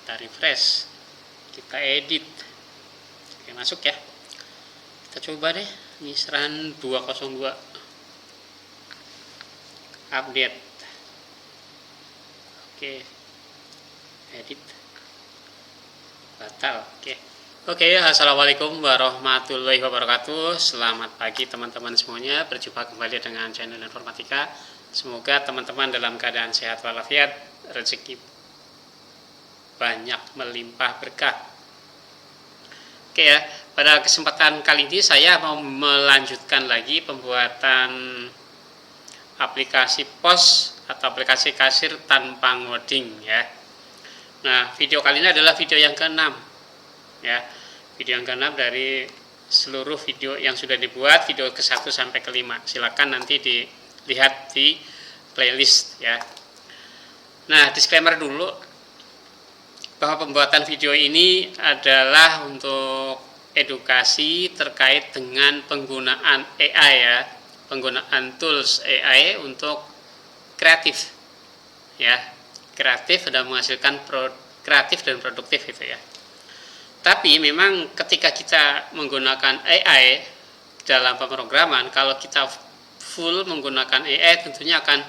kita refresh, kita edit. Oke, masuk ya. Kita coba deh, ini seran 202 update. Oke, edit, batal. Oke, assalamualaikum warahmatullahi wabarakatuh. Selamat pagi teman-teman semuanya. Berjumpa kembali dengan channel Informatika. Semoga teman-teman dalam keadaan sehat walafiat, rezeki banyak, melimpah berkah. Oke ya, pada kesempatan kali ini saya mau melanjutkan lagi pembuatan aplikasi pos atau aplikasi kasir tanpa ngoding ya. Nah, video kali ini adalah video yang ke-6 ya. Video yang ke-6 dari seluruh video yang sudah dibuat, video ke-1 sampai ke-5. Silakan nanti dilihat di playlist ya. Nah, disclaimer dulu bahwa pembuatan video ini adalah untuk edukasi terkait dengan penggunaan AI ya, penggunaan tools AI untuk kreatif ya, kreatif dan menghasilkan kreatif dan produktif gitu ya. Tapi memang ketika kita menggunakan AI dalam pemrograman, kalau kita full menggunakan AI tentunya akan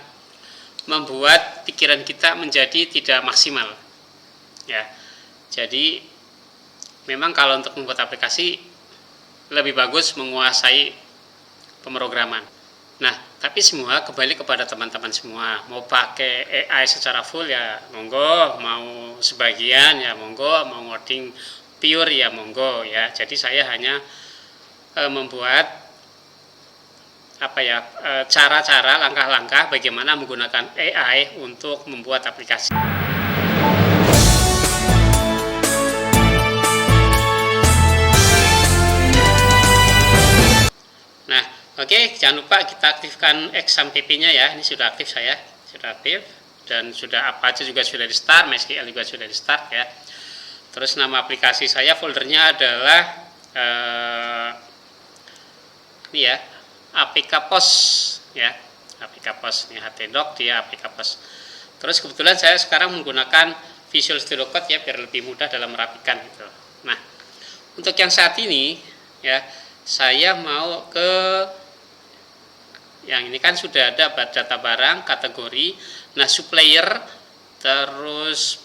membuat pikiran kita menjadi tidak maksimal ya. Jadi memang kalau untuk membuat aplikasi lebih bagus menguasai pemrograman. Nah, tapi semua kembali kepada teman-teman semua. Mau pakai AI secara full ya monggo, mau sebagian ya monggo, mau ngoding pure ya monggo ya. Jadi saya hanya membuat cara-cara, langkah-langkah bagaimana menggunakan AI untuk membuat aplikasi. Nah, oke, jangan lupa kita aktifkan XAMPP-nya ya. Ini sudah aktif saya, sudah aktif dan sudah Apache juga sudah di start, MySQL juga sudah di start ya. Terus nama aplikasi saya, foldernya adalah ini ya, APK POS ya, APK POS ini htdoc dia APK POS. Terus kebetulan saya sekarang menggunakan Visual Studio Code ya, biar lebih mudah dalam merapikan gitu. Nah, untuk yang saat ini ya, saya mau ke yang ini kan sudah ada data barang, kategori. Nah, supplier terus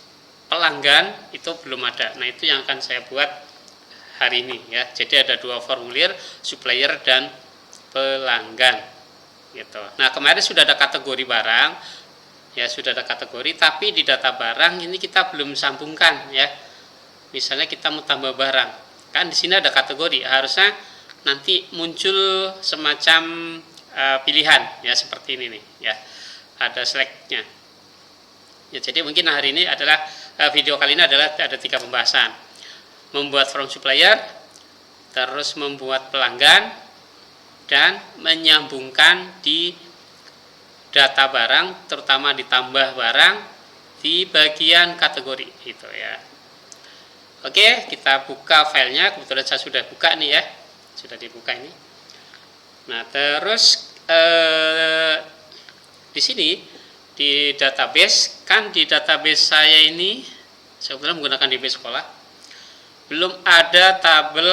pelanggan itu belum ada. Nah, itu yang akan saya buat hari ini ya. Jadi ada dua formulir, supplier dan pelanggan gitu. Nah, kemarin sudah ada kategori barang ya, sudah ada kategori, tapi di data barang ini kita belum sambungkan ya. Misalnya kita mau tambah barang, kan di sini ada kategori, harusnya nanti muncul semacam pilihan ya, seperti ini nih ya, ada select-nya ya. Jadi mungkin hari ini adalah video kali ini adalah ada 3 pembahasan: membuat from supplier, terus membuat pelanggan, dan menyambungkan di data barang, terutama ditambah barang di bagian kategori gitu ya. Oke, kita buka filenya. Kebetulan saya sudah buka nih ya, sudah dibuka ini. Nah, terus di sini di database, kan di database saya ini saya kebetulan menggunakan DB sekolah, belum ada tabel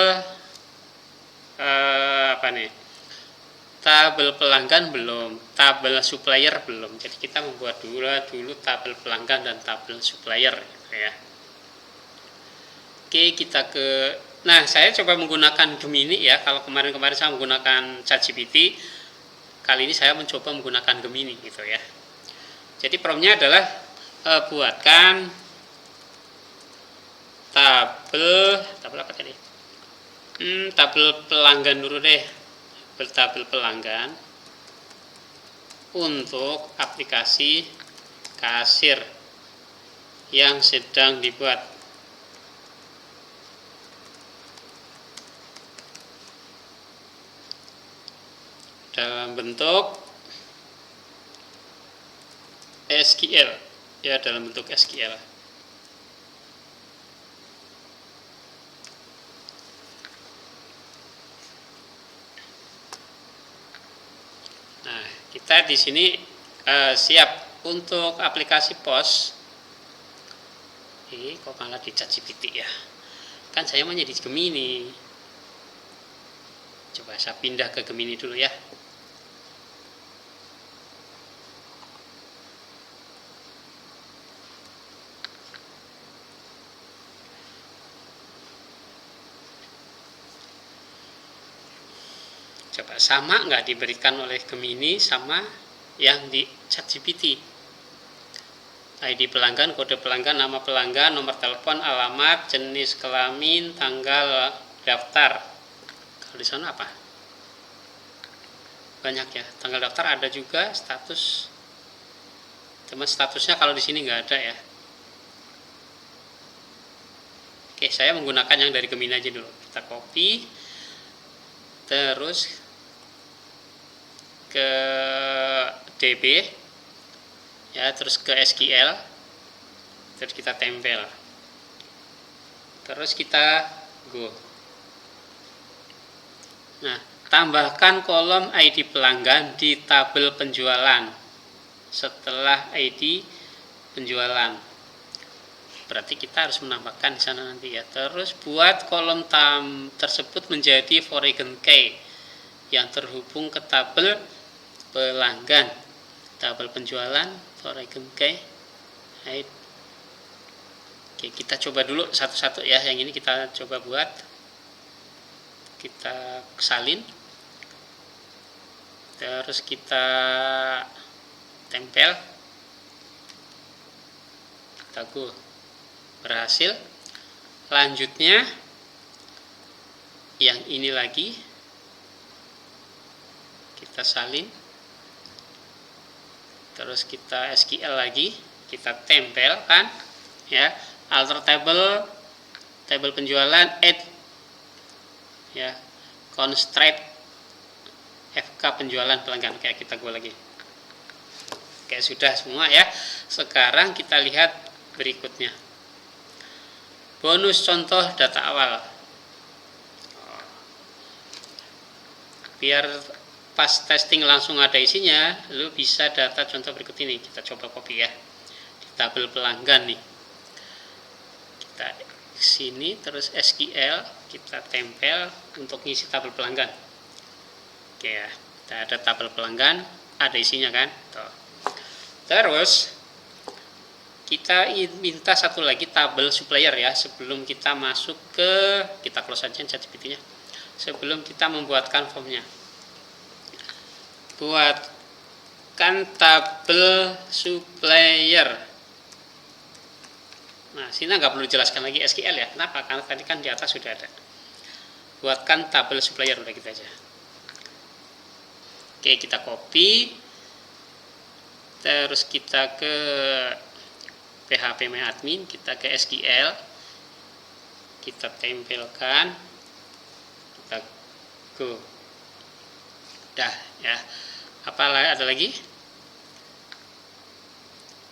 tabel pelanggan belum, tabel supplier belum. Jadi kita membuat dulu tabel pelanggan dan tabel supplier gitu ya. Oke, kita ke, nah saya coba menggunakan Gemini ya. Kalau kemarin-kemarin saya menggunakan ChatGPT, kali ini saya mencoba menggunakan Gemini gitu ya. Jadi promnya adalah buatkan tabel apa tadi? Tabel pelanggan dulu deh, tabel pelanggan untuk aplikasi kasir yang sedang dibuat. Dalam bentuk SQL ya, dalam bentuk SQL. Nah, kita di sini siap untuk aplikasi POS Kok malah di ChatGPT ya? Kan saya mau jadi Gemini. Coba saya pindah ke Gemini dulu ya. Coba sama nggak diberikan oleh Gemini sama yang di ChatGPT? ID pelanggan, kode pelanggan, nama pelanggan, nomor telepon, alamat, jenis kelamin, tanggal daftar. Kalau di sana apa? Banyak ya. Tanggal daftar ada juga, status. Cuma statusnya kalau di sini nggak ada ya. Oke, saya menggunakan yang dari Gemini aja dulu. Kita copy, terus ke DB. Ya, terus ke SQL, terus kita tempel, terus kita go. Nah, tambahkan kolom ID pelanggan di tabel penjualan setelah ID penjualan. Berarti kita harus menambahkan di sana nanti ya. Terus buat kolom tersebut menjadi foreign key yang terhubung ke tabel pelanggan, tabel penjualan, foreign key. Oke, kita coba dulu satu-satu ya. Yang ini kita coba buat. Kita salin. Terus kita tempel. Kita go. Berhasil. Lanjutnya yang ini lagi kita salin. Terus kita SQL lagi, kita tempelkan ya, alter tabel penjualan, add ya, constraint FK penjualan pelanggan. Kayak kita go lagi. Oke, sudah semua ya. Sekarang kita lihat berikutnya. Bonus contoh data awal. Biar pas testing langsung ada isinya, lu bisa data contoh berikut ini. Kita coba copy ya di tabel pelanggan nih. Kita sini, terus SQL kita tempel untuk ngisi tabel pelanggan. Oke ya, kita ada tabel pelanggan, ada isinya kan. Tuh. Terus kita minta satu lagi tabel supplier ya, sebelum kita masuk ke, kita close aja ChatGPT-nya, sebelum kita membuatkan formnya. Buatkan tabel supplier. Nah, sini nggak perlu jelaskan lagi SQL ya. Kenapa? Karena tadi kan di atas sudah ada. Buatkan tabel supplier, udah gitu aja. Oke, kita copy. Terus kita ke PHP MyAdmin, kita ke SQL. Kita tempelkan. Kita go. Dah ya. Apa ada lagi?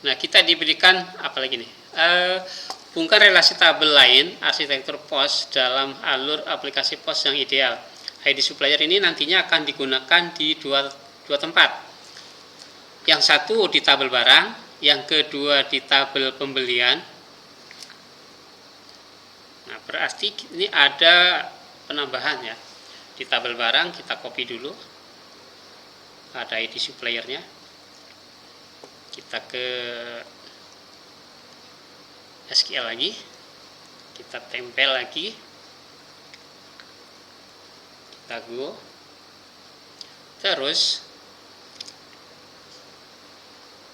Nah, kita diberikan apa lagi nih? Hubungkan relasi tabel lain arsitektur POS dalam alur aplikasi POS yang ideal. ID supplier ini nantinya akan digunakan di dua tempat. Yang satu di tabel barang, yang kedua di tabel pembelian. Nah, berarti ini ada penambahan ya. Di tabel barang kita copy dulu. Ada ID suppliernya, kita ke SQL lagi, kita tempel lagi, kita go. Terus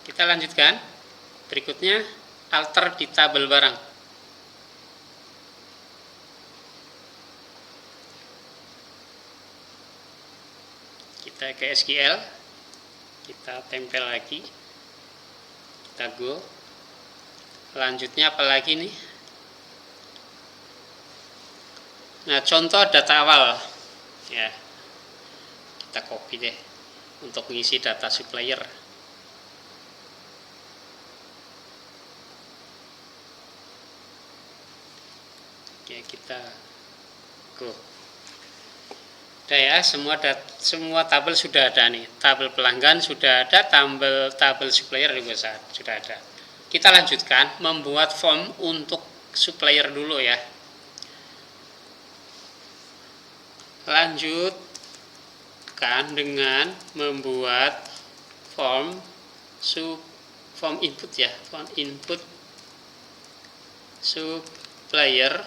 kita lanjutkan, berikutnya alter di tabel barang. Kita ke SQL, kita tempel lagi, kita go. Lanjutnya apa lagi nih? Nah, contoh data awal ya, kita copy deh untuk mengisi data supplier. Oke, kita go. Udah ya, semua tabel sudah ada nih. Tabel pelanggan sudah ada, tabel supplier juga sudah ada. kita lanjutkan membuat form untuk supplier dulu ya. Lanjutkan dengan membuat form input ya, form input supplier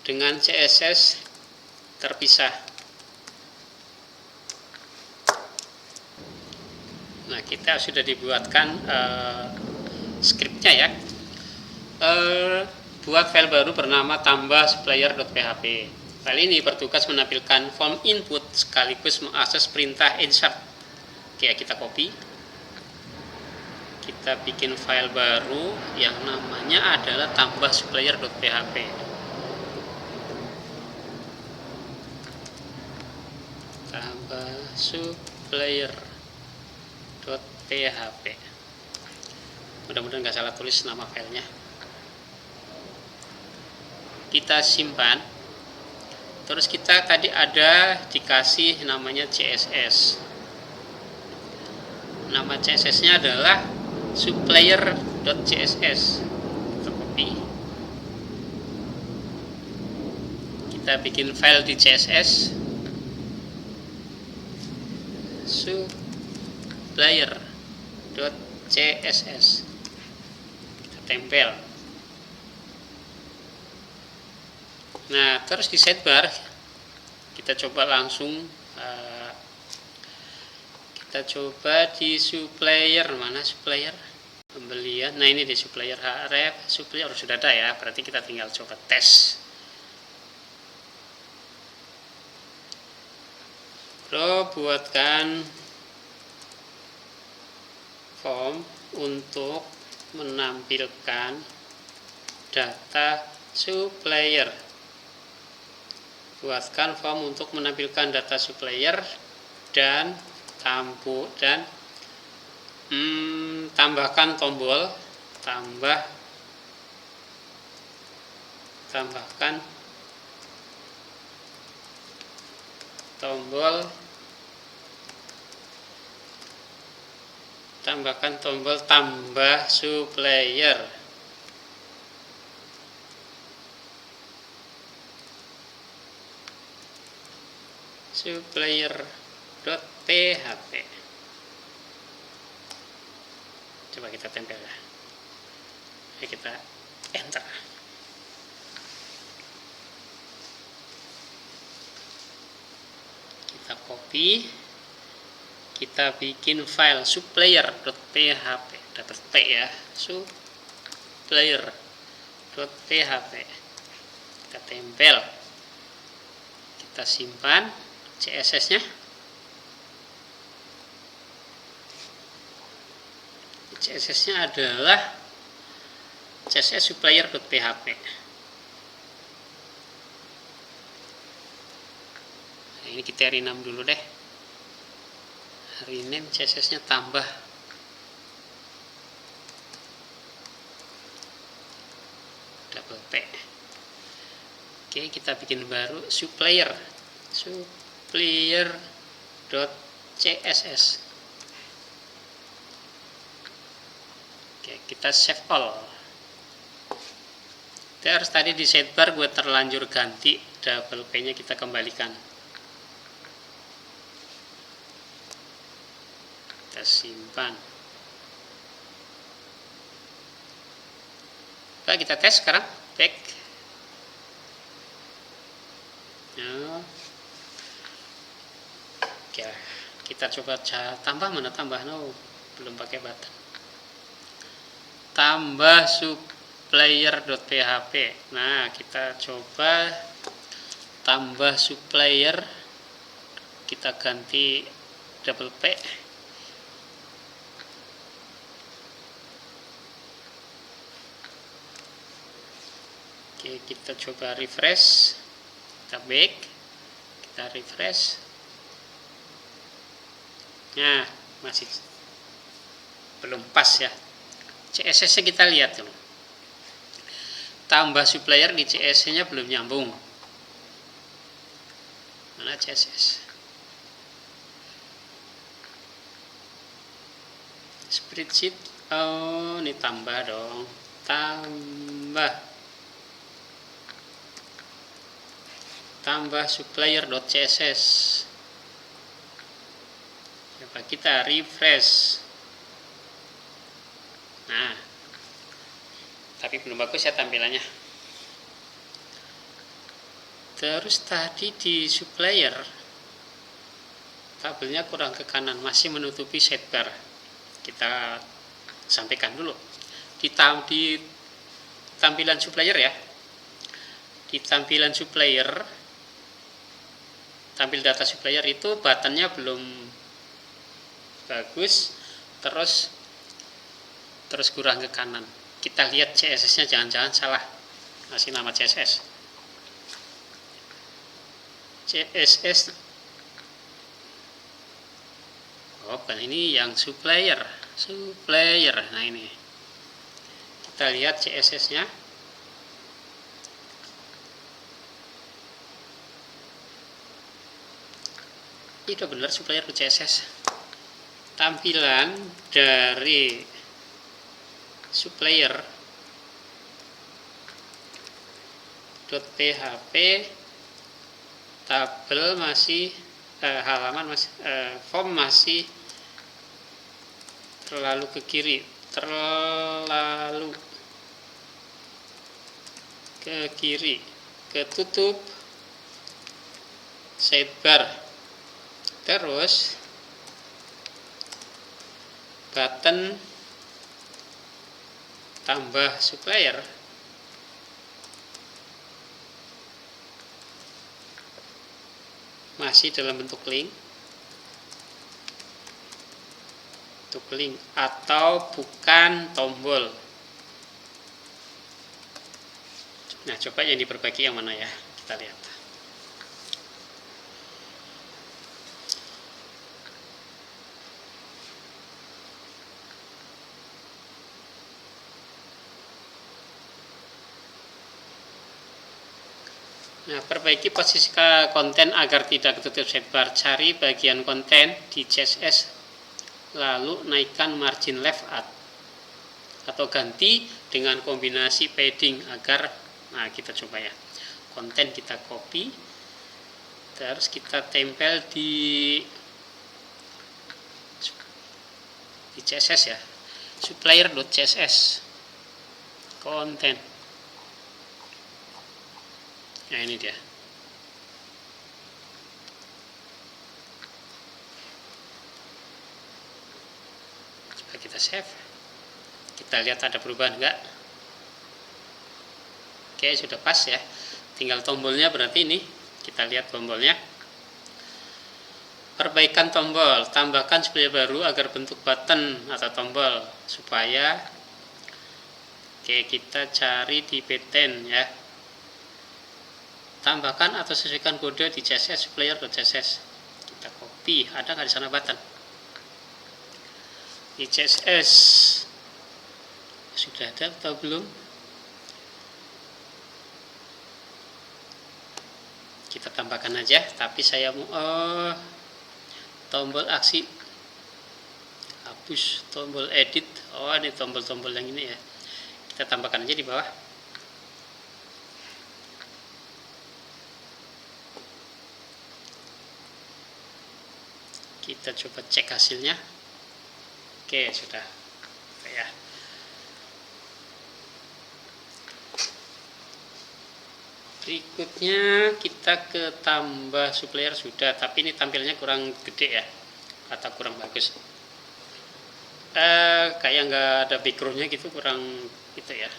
dengan CSS terpisah. Nah, kita sudah dibuatkan skripnya ya. Buat file baru bernama tambah supplier.php. File ini bertugas menampilkan form input sekaligus mengakses perintah insert. Oke, kita copy. Kita bikin file baru yang namanya adalah tambah supplier.php. Tambah supplier.php. Mudah-mudahan nggak salah tulis nama filenya. Kita simpan. Terus kita tadi ada dikasih namanya CSS. Nama CSS-nya adalah supplier.css. Kita copy. Kita bikin file di CSS. supplier.css. Kita tempel. Nah, terus di sidebar kita coba langsung kita coba di supplier, mana supplier pembelian. Nah, ini di supplier href, supplier sudah ada ya, berarti kita tinggal coba tes. Bro, buatkan form untuk menampilkan data supplier. Buatkan form untuk menampilkan data supplier dan tambahkan tombol tambahkan tombol tambah supplier. Supplier.php. Coba kita tempel ya. Kita enter. Kita copy. Kita bikin file supplier.php. Dapat P ya. supplier.php. Kita tempel. Kita simpan CSS-nya. CSS-nya adalah CSS supplier.php. Nah, ini kita rename dulu deh. Rename CSS-nya tambah double P. Oke, kita bikin baru supplier.css. Oke, kita save all. Terus tadi di sidebar gue terlanjur ganti double P nya, kita kembalikan. Kita simpan. Oke, kita tes sekarang. Back. Oke, kita coba tambah, mana tambah? No, belum pakai button. Tambah supplier.php. Nah, kita coba tambah supplier, kita ganti double P. Oke, kita coba refresh. Kita back, kita refresh. Nah, masih belum pas ya. CSS nya kita lihat dulu. Tambah supplier di CSS nya belum nyambung. Mana CSS? Spreadsheet Oh, ini tambah dong, tambah supplier.css. Coba kita refresh. Nah, tapi belum bagus ya tampilannya. Terus tadi di supplier tabelnya kurang ke kanan, masih menutupi sidebar. Kita sampaikan dulu di tampilan supplier ya. Di tampilan supplier, tampil data supplier itu buttonnya belum bagus, terus kurang ke kanan. Kita lihat CSS-nya, jangan-jangan salah masih nama CSS. Oh, bukan, ini yang supplier. Nah, ini kita lihat CSS-nya. Itu benar supplier CSS. Tampilan dari supplier .php tabel masih halaman masih form masih terlalu ke kiri, ketutup sidebar. Terus button tambah supplier masih dalam bentuk link atau bukan tombol. Nah, coba yang diperbaiki yang mana ya, kita lihat. Nah, perbaiki posisi konten agar tidak ketutup sidebar. Cari bagian konten di CSS, lalu naikkan margin left atau ganti dengan kombinasi padding agar, nah kita coba ya, konten kita copy, terus kita tempel di CSS ya, supplier.css konten. Nah, ini dia. Coba kita save. Kita lihat ada perubahan enggak. Oke, sudah pas ya. Tinggal tombolnya berarti ini. Kita lihat tombolnya. Perbaikan tombol. Tambahkan supplier baru agar bentuk button atau tombol. Supaya, oke, kita cari di button ya. Tambahkan atau sesuaikan kode di CSS supplier.css. Kita copy, ada nggak di sana button? Di CSS sudah ada atau belum? Kita tambahkan aja, tapi saya mau tombol aksi, hapus tombol edit. Oh, ini tombol-tombol yang ini ya. Kita tambahkan aja di bawah. Kita coba cek hasilnya. Oke, sudah ya. Berikutnya kita ke tambah supplier sudah, tapi ini tampilnya kurang gede ya, atau kurang bagus. Kayak nggak ada backgroundnya gitu, kurang gitu ya.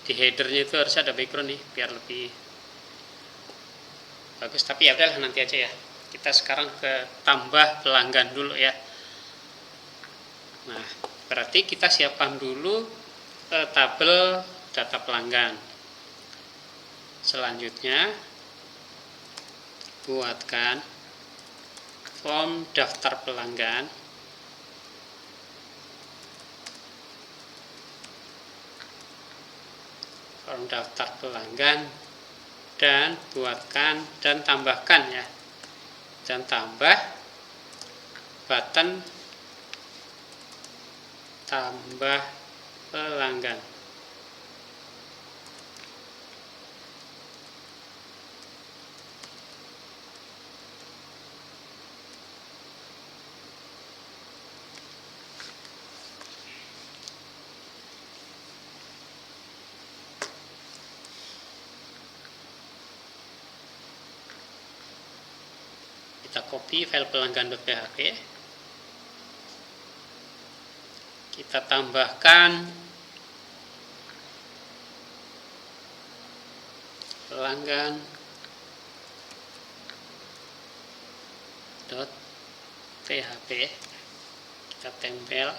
Di headernya itu harus ada background nih, biar lebih bagus. Tapi ya udahlah, nanti aja ya. Kita sekarang ke tambah pelanggan dulu ya. Nah, berarti kita siapkan dulu tabel data pelanggan. Selanjutnya buatkan form daftar pelanggan. Form daftar pelanggan dan buatkan dan tambahkan ya. Dan tambah button tambah pelanggan. Kita copy file pelanggan.php, kita tambahkan pelanggan.php, kita tempel.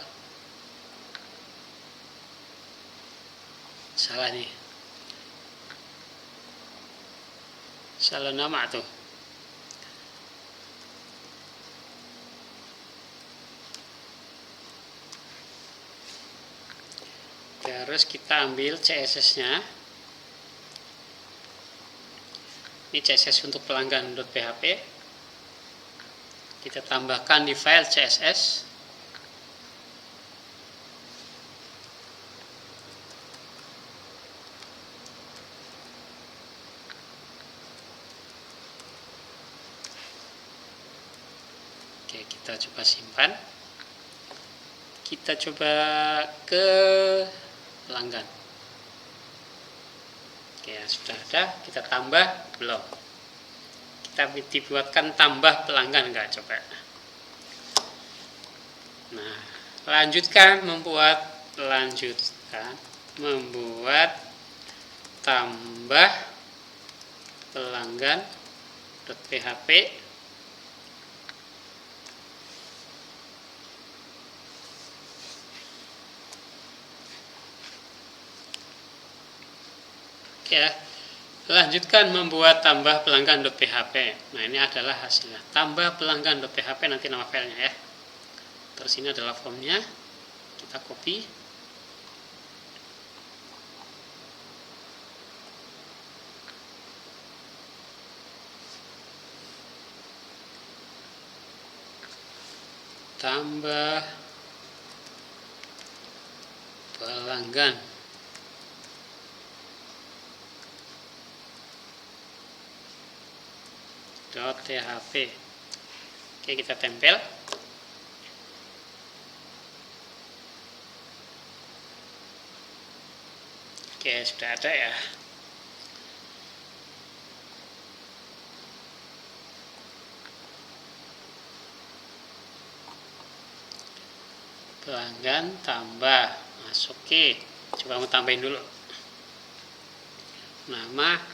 Salah nih, salah nama tuh. Terus kita ambil CSS-nya. Ini CSS untuk pelanggan.php. Kita tambahkan di file CSS. Oke, kita coba simpan. Kita coba ke pelanggan. Oke, sudah ada. Kita tambah belum. Kita dibuatkan tambah pelanggan enggak, coba. Nah, lanjutkan membuat tambah pelanggan.php. Ya, lanjutkan membuat tambah pelanggan.php. Nah, ini adalah hasilnya. Tambah pelanggan.php, nanti nama filenya ya. Terus ini adalah formnya. Kita copy. Tambah pelanggan. .php. Oke, kita tempel. Oke, sudah ada ya. Pelanggan tambah. Masuk. Oke, coba mau tambahin dulu. Nama,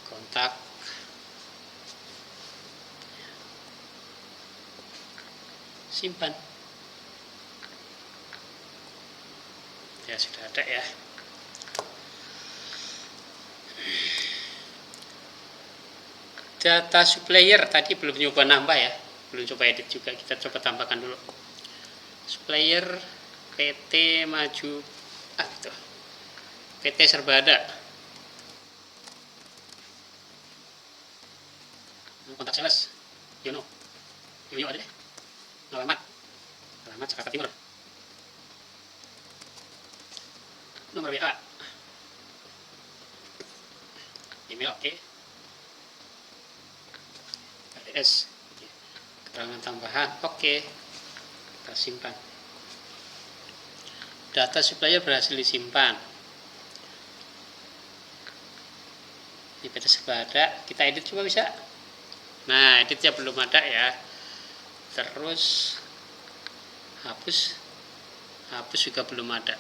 kontak, simpan. Ya, sudah ada ya. Data supplier tadi belum nyoba nambah ya, belum coba edit juga. Kita coba tambahkan dulu. Supplier PT Maju, itu PT Serbada. Kontak sales, Yono ada deh. Alamat Jakarta Timur. Nomor WA, email, oke. RTS, keterangan tambahan, oke. Kita simpan. Data supplier berhasil disimpan. Di PT Serbada, kita edit coba bisa. Nah, editnya belum ada ya. Terus hapus juga belum ada.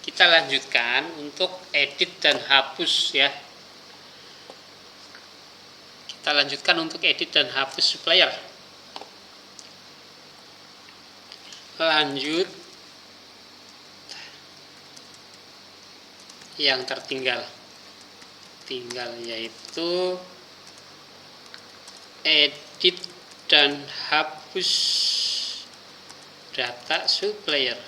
Kita lanjutkan untuk edit dan hapus ya. Kita lanjutkan untuk edit dan hapus supplier. Lanjut yang tertinggal yaitu edit dan hapus data supplier.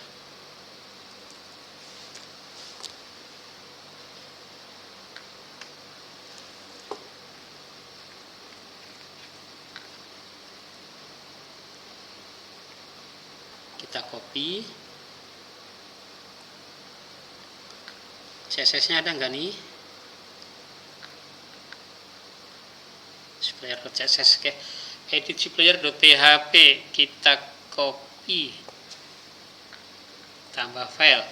copy. CSS-nya ada nggak nih? Supplier.css. Oke. Edit supplier.php, kita copy, tambah file,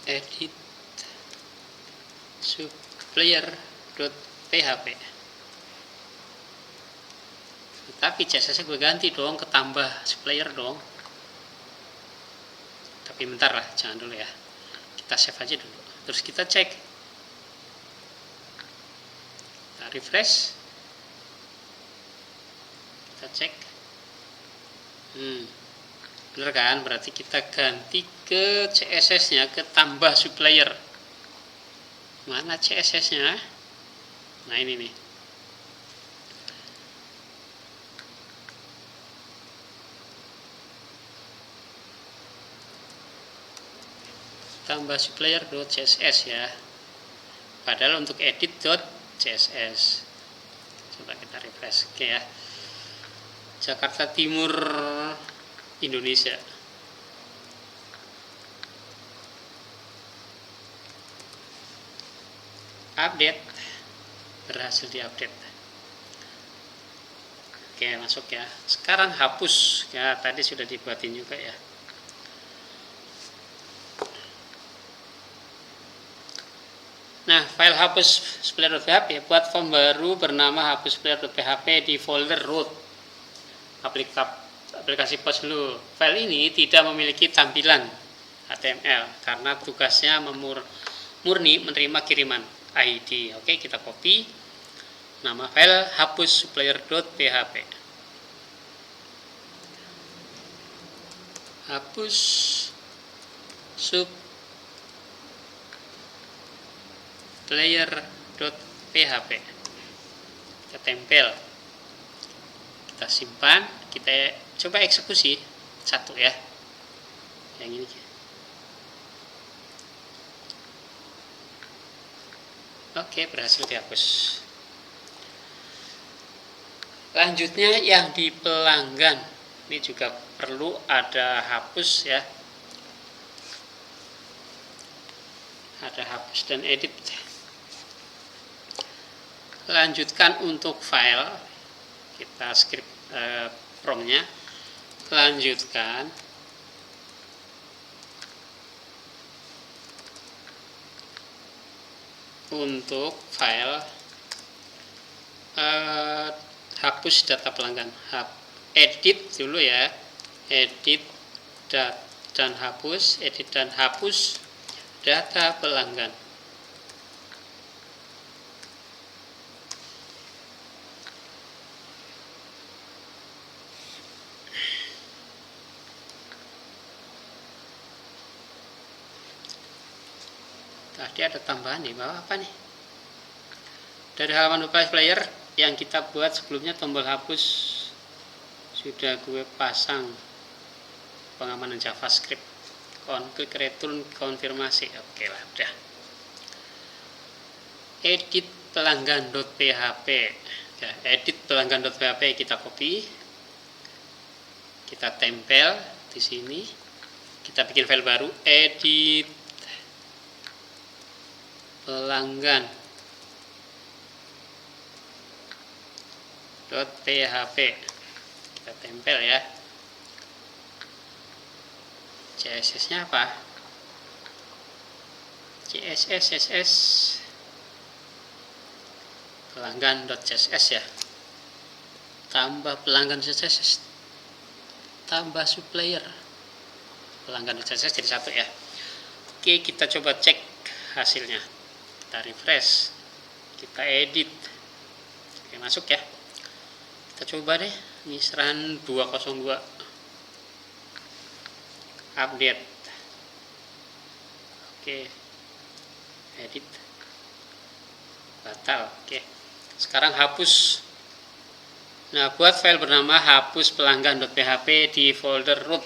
edit supplier.php. Tapi CSS gue ganti dong, ketambah supplier dong. Tapi bentar lah, jangan dulu ya, kita save aja dulu, terus kita cek, kita refresh, kita cek. Bener kan? Berarti kita ganti ke CSS nya, ke tambah supplier. Mana CSS nya? Nah ini nih, tambah supplier.css ya, padahal untuk edit.css. Coba kita refresh. Oke ya, Jakarta Timur, Indonesia. Update, berhasil diupdate. Oke, masuk ya. Sekarang hapus ya, tadi sudah dibuatin juga ya. Nah, file hapus supplier.php, buat form baru bernama hapus supplier.php di folder root aplikasi pos dulu. File ini tidak memiliki tampilan HTML karena tugasnya murni menerima kiriman ID. Oke, kita copy nama file hapus supplier.php. Hapus supplier.php, kita tempel, kita simpan, kita coba eksekusi satu ya, yang ini. Oke, berhasil dihapus. Lanjutnya yang di pelanggan, ini juga perlu ada hapus ya, ada hapus dan edit. Lanjutkan untuk file, kita script promnya, lanjutkan untuk file hapus data pelanggan. Edit dulu ya, edit dan hapus, edit dan hapus data pelanggan. Tadi ada tambahan di bawah apa nih? Dari halaman UPS player yang kita buat sebelumnya, tombol hapus sudah gue pasang pengamanan JavaScript. Klik return konfirmasi. Oke lah, udah. Edit pelanggan.php. Ya, edit pelanggan.php kita copy, kita tempel di sini. Kita bikin file baru, edit pelanggan.php, kita tempel ya. CSS nya apa? CSS pelanggan.css ya, tambah pelanggan.css, tambah supplier pelanggan.css jadi satu ya. Oke, kita coba cek hasilnya, kita refresh, kita edit. Oke, masuk ya, kita coba deh, ini seran 202 update. Oke, edit, batal. Oke, sekarang hapus. Nah, buat file bernama hapus pelanggan.php di folder root.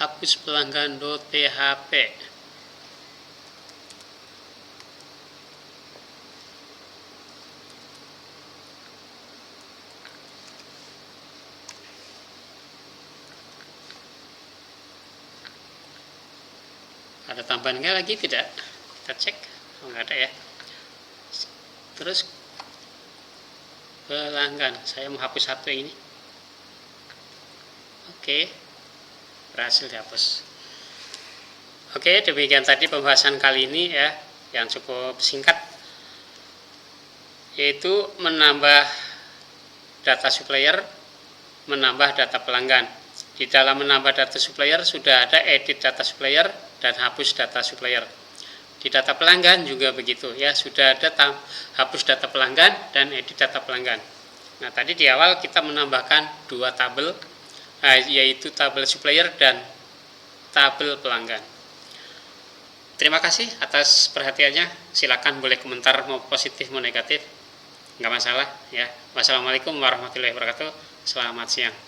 Hapus pelanggan.php. ada tambahannya lagi tidak? Kita cek. Oh, nggak ada ya. Terus pelanggan, saya mau hapus satu ini. Oke, berhasil dihapus. Oke, demikian tadi pembahasan kali ini ya, yang cukup singkat, yaitu menambah data supplier, menambah data pelanggan. Di dalam menambah data supplier sudah ada edit data supplier dan hapus data supplier. Di data pelanggan juga begitu ya, sudah ada hapus data pelanggan dan edit data pelanggan. Nah, tadi di awal kita menambahkan dua tabel, yaitu tabel supplier dan tabel pelanggan. Terima kasih atas perhatiannya. Silakan boleh komentar mau positif mau negatif, nggak masalah ya. Wassalamualaikum warahmatullahi wabarakatuh. Selamat siang.